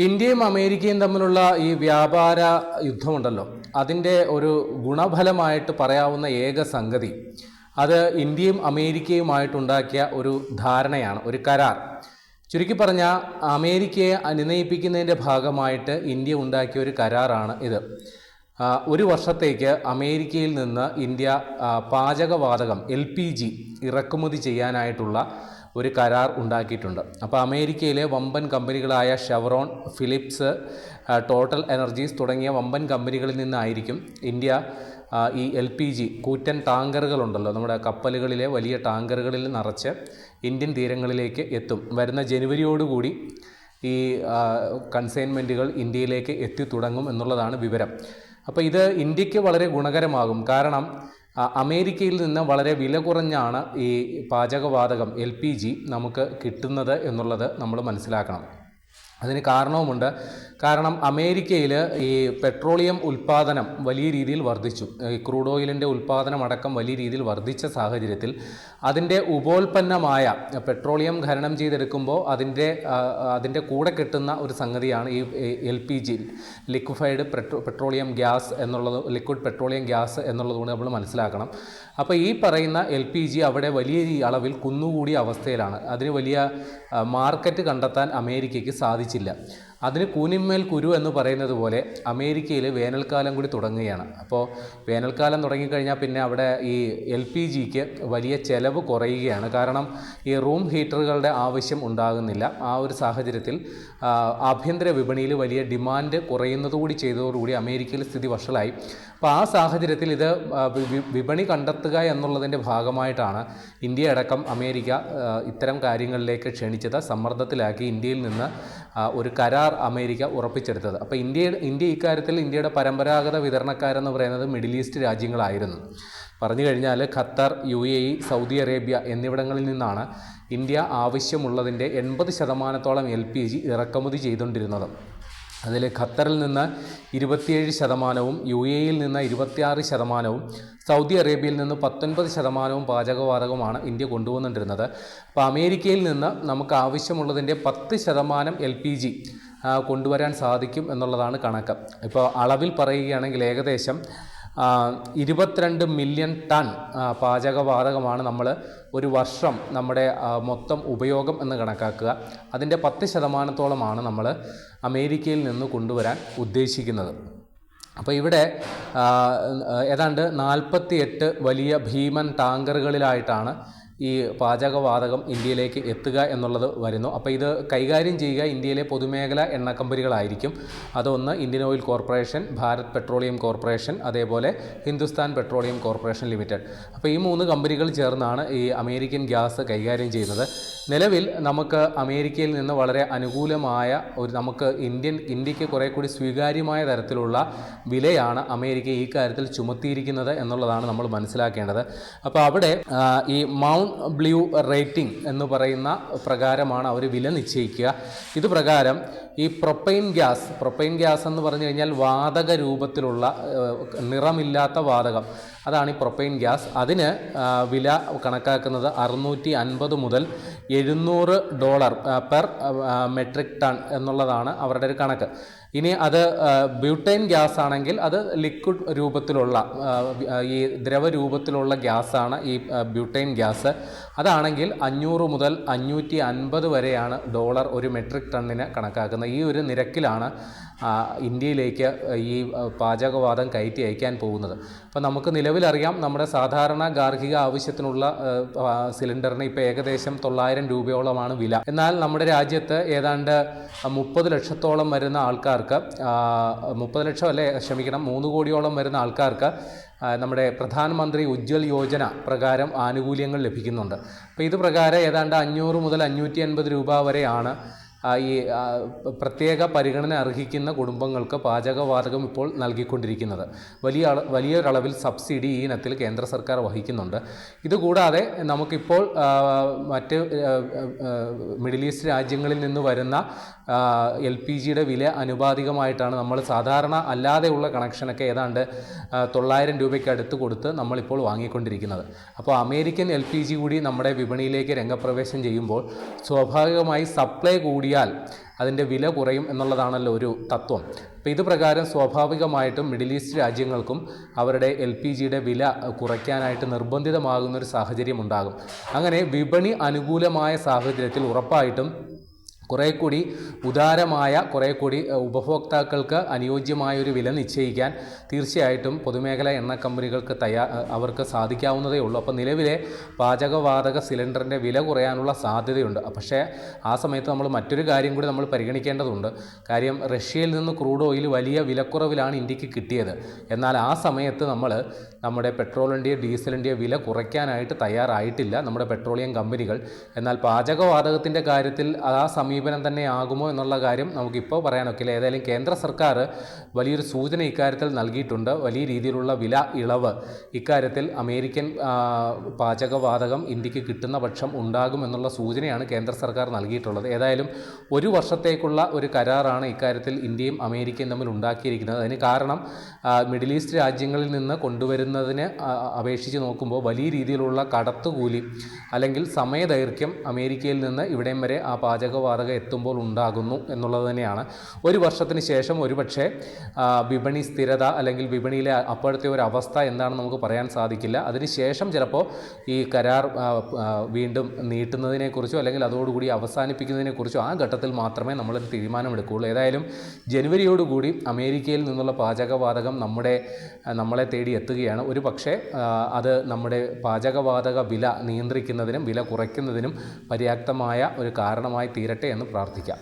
ഇന്ത്യയും അമേരിക്കയും തമ്മിലുള്ള ഈ വ്യാപാര യുദ്ധമുണ്ടല്ലോ, അതിൻ്റെ ഒരു ഗുണഫലമായിട്ട് പറയാവുന്ന ഏക സംഗതി അത് ഇന്ത്യയും അമേരിക്കയുമായിട്ടുണ്ടാക്കിയ ഒരു ധാരണയാണ്, ഒരു കരാർ. ചുരുക്കി പറഞ്ഞാൽ അമേരിക്കയെ അനുനയിപ്പിക്കുന്നതിൻ്റെ ഭാഗമായിട്ട് ഇന്ത്യ ഉണ്ടാക്കിയ ഒരു കരാറാണ് ഇത്. ഒരു വർഷത്തേക്ക് അമേരിക്കയിൽ നിന്ന് ഇന്ത്യ പാചകവാതകം LPG ഇറക്കുമതി ചെയ്യാനായിട്ടുള്ള ഒരു കരാർ ഉണ്ടാക്കിയിട്ടുണ്ട്. അപ്പോൾ അമേരിക്കയിലെ വമ്പൻ കമ്പനികളായ ഷെവറോൺ, ഫിലിപ്സ്, ടോട്ടൽ എനർജീസ് തുടങ്ങിയ വമ്പൻ കമ്പനികളിൽ നിന്നായിരിക്കും ഇന്ത്യ ഈ LPG കൂറ്റൻ ടാങ്കറുകളുണ്ടല്ലോ, നമ്മുടെ കപ്പലുകളിലെ വലിയ ടാങ്കറുകളിൽ നിറച്ച് ഇന്ത്യൻ തീരങ്ങളിലേക്ക് എത്തും. വരുന്ന ജനുവരിയോടുകൂടി ഈ കൺസൈൻമെൻറ്റുകൾ ഇന്ത്യയിലേക്ക് എത്തി തുടങ്ങും എന്നുള്ളതാണ് വിവരം. അപ്പോൾ ഇത് ഇന്ത്യക്ക് വളരെ ഗുണകരമാകും. കാരണം അമേരിക്കയിൽ നിന്ന് വളരെ വില കുറഞ്ഞാണ് ഈ പാചകവാതകം LPG നമുക്ക് കിട്ടുന്നത് എന്നുള്ളത് നമ്മൾ മനസ്സിലാക്കണം. അതിന് കാരണവുമുണ്ട്. കാരണം അമേരിക്കയിൽ ഈ പെട്രോളിയം ഉൽപ്പാദനം വലിയ രീതിയിൽ വർദ്ധിച്ചു. ഈ ക്രൂഡ് ഓയിലിൻ്റെ ഉൽപ്പാദനം അടക്കം വലിയ രീതിയിൽ വർദ്ധിച്ച സാഹചര്യത്തിൽ അതിൻ്റെ ഉപോൽപ്പന്നമായ പെട്രോളിയം ഖനനം ചെയ്തെടുക്കുമ്പോൾ അതിൻ്റെ കൂടെ കിട്ടുന്ന ഒരു സംഗതിയാണ് ഈ LPG, ലിക്വിഫൈഡ് പെട്രോളിയം ഗ്യാസ് എന്നുള്ളത്, ലിക്വിഡ് പെട്രോളിയം ഗ്യാസ് എന്നുള്ളതുകൊണ്ട് നമ്മൾ മനസ്സിലാക്കണം. അപ്പോൾ ഈ പറയുന്ന LPG അവിടെ വലിയ അളവിൽ കുന്നുകൂടിയ അവസ്ഥയിലാണ്. അതിന് വലിയ മാർക്കറ്റ് കണ്ടെത്താൻ അമേരിക്കയ്ക്ക് സാധിച്ചില്ല. അതിന് കൂനിന്മേൽ കുരു എന്ന് പറയുന്നത് പോലെ അമേരിക്കയിൽ വേനൽക്കാലം കൂടി തുടങ്ങുകയാണ്. അപ്പോൾ വേനൽക്കാലം തുടങ്ങിക്കഴിഞ്ഞാൽ പിന്നെ അവിടെ ഈ LPGക്ക് വലിയ ചെലവ് കുറയുകയാണ്. കാരണം ഈ റൂം ഹീറ്ററുകളുടെ ആവശ്യം ഉണ്ടാകുന്നില്ല. ആ ഒരു സാഹചര്യത്തിൽ ആഭ്യന്തര വിപണിയിൽ വലിയ ഡിമാൻഡ് കുറയുന്നതുകൂടി ചെയ്തതോടുകൂടി അമേരിക്കയിൽ സ്ഥിതി വഷളായി. അപ്പോൾ ആ സാഹചര്യത്തിൽ ഇത് വിപണി കണ്ടെത്തുക എന്നുള്ളതിൻ്റെ ഭാഗമായിട്ടാണ് ഇന്ത്യ അടക്കം അമേരിക്ക ഇത്തരം കാര്യങ്ങളിലേക്ക് ക്ഷണിച്ചത്. സമ്മർദ്ദത്തിലാക്കി ഇന്ത്യയിൽ നിന്ന് ഒരു കരാർ അമേരിക്ക ഉറപ്പിച്ചെടുത്തത്. അപ്പോൾ ഇന്ത്യ ഇക്കാര്യത്തിൽ ഇന്ത്യയുടെ പരമ്പരാഗത വിതരണക്കാരെന്ന് പറയുന്നത് മിഡിൽ ഈസ്റ്റ് രാജ്യങ്ങളായിരുന്നു. പറഞ്ഞു കഴിഞ്ഞാൽ ഖത്തർ, UAE, സൗദി അറേബ്യ എന്നിവിടങ്ങളിൽ നിന്നാണ് ഇന്ത്യ ആവശ്യമുള്ളതിൻ്റെ 80% LPG ഇറക്കുമതി ചെയ്തുകൊണ്ടിരുന്നത്. അതിൽ ഖത്തറിൽ നിന്ന് 27%, UAEയിൽ നിന്ന് 26%, സൗദി അറേബ്യയിൽ നിന്ന് 19% പാചകവാതകമാണ് ഇന്ത്യ കൊണ്ടുവന്നിട്ടിരുന്നത്. അപ്പോൾ അമേരിക്കയിൽ നിന്ന് നമുക്ക് ആവശ്യമുള്ളതിൻ്റെ 10% LPG കൊണ്ടുവരാൻ സാധിക്കും എന്നുള്ളതാണ് കണക്ക്. ഇപ്പോൾ അളവിൽ പറയുകയാണെങ്കിൽ ഏകദേശം 22 മില്യൺ ടൺ പാചകവാതകമാണ് നമ്മൾ ഒരു വർഷം നമ്മുടെ മൊത്തം ഉപയോഗം എന്ന് കണക്കാക്കുക. അതിൻ്റെ 10%-ഓളമാണ് നമ്മൾ അമേരിക്കയിൽ നിന്ന് കൊണ്ടുവരാൻ ഉദ്ദേശിക്കുന്നത്. അപ്പോൾ ഇവിടെ ഏതാണ്ട് 48 വലിയ ഭീമൻ ടാങ്കറുകളിലായിട്ടാണ് ഈ പാചകവാതകം ഇന്ത്യയിലേക്ക് എത്തുക എന്നുള്ളത് വരുന്നു. അപ്പോൾ ഇത് കൈകാര്യം ചെയ്യുക ഇന്ത്യയിലെ പൊതുമേഖല എണ്ണ കമ്പനികളായിരിക്കും. അതൊന്ന് Indian oil corporation, Bharat petroleum corporation, അതേപോലെ ഹിന്ദുസ്ഥാൻ പെട്രോളിയം കോർപ്പറേഷൻ ലിമിറ്റഡ്. അപ്പോൾ ഈ 3 കമ്പനികൾ ചേർന്നാണ് ഈ അമേരിക്കൻ ഗ്യാസ് കൈകാര്യം ചെയ്യുന്നത്. നിലവിൽ നമുക്ക് അമേരിക്കയിൽ നിന്ന് വളരെ അനുകൂലമായ നമുക്ക് ഇന്ത്യക്ക് കുറേ കൂടി സ്വീകാര്യമായ തരത്തിലുള്ള വിലയാണ് അമേരിക്ക ഈ കാര്യത്തിൽ ചുമത്തിയിരിക്കുന്നത് എന്നുള്ളതാണ് നമ്മൾ മനസ്സിലാക്കേണ്ടത്. അപ്പോൾ അവിടെ ഈ മൗണ്ട് ബ്ലൂ റേറ്റിംഗ് എന്ന് പറയുന്ന പ്രകാരമാണ് അവർ വില നിശ്ചയിക്കുക. ഇത് പ്രകാരം ഈ പ്രൊപ്പൈൻ ഗ്യാസ് എന്ന് പറഞ്ഞു കഴിഞ്ഞാൽ വാതക രൂപത്തിലുള്ള നിറമില്ലാത്ത വാതകം, അതാണ് ഈ പ്രൊപ്പൈൻ ഗ്യാസ്. അതിന് വില കണക്കാക്കുന്നത് $650 മുതൽ $700 പെർ മെട്രിക് ടൺ എന്നുള്ളതാണ് അവരുടെ ഒരു കണക്ക്. ഇനി അത് ബ്യൂട്ടൈൻ ഗ്യാസ് ആണെങ്കിൽ അത് ലിക്വിഡ് രൂപത്തിലുള്ള ഈ ദ്രവരൂപത്തിലുള്ള ഗ്യാസാണ് ഈ ബ്യൂട്ടൈൻ ഗ്യാസ്. അതാണെങ്കിൽ $500 മുതൽ $550 വരെയാണ് ഒരു മെട്രിക് ടണ്ണിന് കണക്കാക്കുന്നത്. ഈ ഒരു നിരക്കിലാണ് ഇന്ത്യയിലേക്ക് ഈ പാചകവാതകം കയറ്റി അയക്കാൻ പോകുന്നത്. അപ്പോൾ നമുക്ക് നിലവിലറിയാം നമ്മുടെ സാധാരണ ഗാർഹിക ആവശ്യത്തിനുള്ള സിലിണ്ടറിന് ഇപ്പോൾ ഏകദേശം 900 രൂപയോളമാണ് വില. എന്നാൽ നമ്മുടെ രാജ്യത്ത് ഏതാണ്ട് 30 ലക്ഷത്തോളം വരുന്ന ആൾക്കാർക്ക് 3 കോടിയോളം വരുന്ന ആൾക്കാർക്ക് നമ്മുടെ പ്രധാനമന്ത്രി ഉജ്ജ്വൽ യോജന പ്രകാരം ആനുകൂല്യങ്ങൾ ലഭിക്കുന്നുണ്ട്. അപ്പോൾ ഇത് പ്രകാരം ഏതാണ്ട് 500 മുതൽ 550 രൂപ വരെയാണ് ഈ പ്രത്യേക പരിഗണന അർഹിക്കുന്ന കുടുംബങ്ങൾക്ക് പാചകവാതകം ഇപ്പോൾ നൽകിക്കൊണ്ടിരിക്കുന്നത്. വലിയൊരളവിൽ സബ്സിഡി ഈ ഇനത്തിൽ കേന്ദ്ര സർക്കാർ വഹിക്കുന്നുണ്ട്. ഇതുകൂടാതെ നമുക്കിപ്പോൾ മറ്റ് മിഡിൽ ഈസ്റ്റ് രാജ്യങ്ങളിൽ നിന്ന് വരുന്ന LPGയുടെ വില അനുപാതികമായിട്ടാണ് നമ്മൾ സാധാരണ അല്ലാതെയുള്ള കണക്ഷനൊക്കെ ഏതാണ്ട് 900 രൂപയ്ക്ക് അടുത്ത് കൊടുത്ത് നമ്മളിപ്പോൾ വാങ്ങിക്കൊണ്ടിരിക്കുന്നത്. അപ്പോൾ അമേരിക്കൻ LPG കൂടി നമ്മുടെ വിപണിയിലേക്ക് രംഗപ്രവേശം ചെയ്യുമ്പോൾ സ്വാഭാവികമായി സപ്ലൈ കൂടിയാൽ അതിൻ്റെ വില കുറയും എന്നുള്ളതാണല്ലോ ഒരു തത്വം. അപ്പോൾ ഇത് പ്രകാരം സ്വാഭാവികമായിട്ടും മിഡിൽ ഈസ്റ്റ് രാജ്യങ്ങൾക്കും അവരുടെ LPGയുടെ വില കുറയ്ക്കാനായിട്ട് നിർബന്ധിതമാകുന്നൊരു സാഹചര്യം ഉണ്ടാകും. അങ്ങനെ വിപണി അനുകൂലമായ സാഹചര്യത്തിൽ ഉറപ്പായിട്ടും കുറേ കൂടി ഉദാരമായ, കുറേ കൂടി ഉപഭോക്താക്കൾക്ക് അനുയോജ്യമായൊരു വില നിശ്ചയിക്കാൻ തീർച്ചയായിട്ടും പൊതുമേഖലാ എണ്ണ കമ്പനികൾക്ക് അവർക്ക് സാധിക്കാവുന്നതേ ഉള്ളൂ. അപ്പോൾ നിലവിലെ പാചകവാതക സിലിണ്ടറിൻ്റെ വില കുറയാനുള്ള സാധ്യതയുണ്ട്. പക്ഷേ ആ സമയത്ത് നമ്മൾ മറ്റൊരു കാര്യം കൂടി നമ്മൾ പരിഗണിക്കേണ്ടതുണ്ട്. കാര്യം റഷ്യയിൽ നിന്ന് ക്രൂഡ് ഓയിൽ വലിയ വിലക്കുറവിലാണ് ഇന്ത്യക്ക് കിട്ടിയത്. എന്നാൽ ആ സമയത്ത് നമ്മുടെ പെട്രോളിൻ്റെയോ ഡീസലിൻ്റെയോ വില കുറയ്ക്കാനായിട്ട് തയ്യാറായിട്ടില്ല നമ്മുടെ പെട്രോളിയം കമ്പനികൾ. എന്നാൽ പാചകവാതകത്തിൻ്റെ കാര്യത്തിൽ ആ സമീപനം തന്നെ ആകുമോ എന്നുള്ള കാര്യം നമുക്കിപ്പോൾ പറയാനൊക്കില്ല. ഏതായാലും കേന്ദ്ര സർക്കാർ വലിയൊരു സൂചന ഇക്കാര്യത്തിൽ നൽകിയിട്ടുണ്ട്. വലിയ രീതിയിലുള്ള വില ഇളവ് ഇക്കാര്യത്തിൽ അമേരിക്കൻ പാചകവാതകം ഇന്ത്യക്ക് കിട്ടുന്ന പക്ഷം ഉണ്ടാകുമെന്നുള്ള സൂചനയാണ് കേന്ദ്ര സർക്കാർ നൽകിയിട്ടുള്ളത്. ഏതായാലും 1 വർഷത്തേക്കുള്ള ഒരു കരാറാണ് ഇക്കാര്യത്തിൽ ഇന്ത്യയും അമേരിക്കയും തമ്മിൽ ഉണ്ടാക്കിയിരിക്കുന്നത്. അതിന് കാരണം മിഡിൽ ഈസ്റ്റ് രാജ്യങ്ങളിൽ നിന്ന് കൊണ്ടുവരുന്നതിന് അപേക്ഷിച്ച് നോക്കുമ്പോൾ വലിയ രീതിയിലുള്ള കടത്തുകൂലി അല്ലെങ്കിൽ സമയദൈർഘ്യം അമേരിക്കയിൽ നിന്ന് ഇവിടം വരെ ആ പാചകവാതകം എത്തുമ്പോൾ ഉണ്ടാകുന്നു എന്നുള്ളത് തന്നെയാണ്. 1 വർഷത്തിന് ശേഷം ഒരുപക്ഷെ വിപണി സ്ഥിരത അല്ലെങ്കിൽ വിപണിയിലെ അപ്പോഴത്തെ ഒരു അവസ്ഥ എന്താണെന്ന് നമുക്ക് പറയാൻ സാധിക്കില്ല. അതിനുശേഷം ചിലപ്പോൾ ഈ കരാർ വീണ്ടും നീട്ടുന്നതിനെക്കുറിച്ചോ അല്ലെങ്കിൽ അതോടുകൂടി അവസാനിപ്പിക്കുന്നതിനെക്കുറിച്ചോ ആ ഘട്ടത്തിൽ മാത്രമേ നമ്മളൊരു തീരുമാനമെടുക്കുകയുള്ളൂ. ഏതായാലും ജനുവരിയോടുകൂടി അമേരിക്കയിൽ നിന്നുള്ള പാചകവാതകം നമ്മളെ തേടി എത്തുകയാണ്. ഒരു പക്ഷേ അത് നമ്മുടെ പാചകവാതക വില നിയന്ത്രിക്കുന്നതിനും വില കുറയ്ക്കുന്നതിനും പര്യാപ്തമായ ഒരു കാരണമായി തീരട്ടെ എന്ന് പ്രാർത്ഥിക്കാം.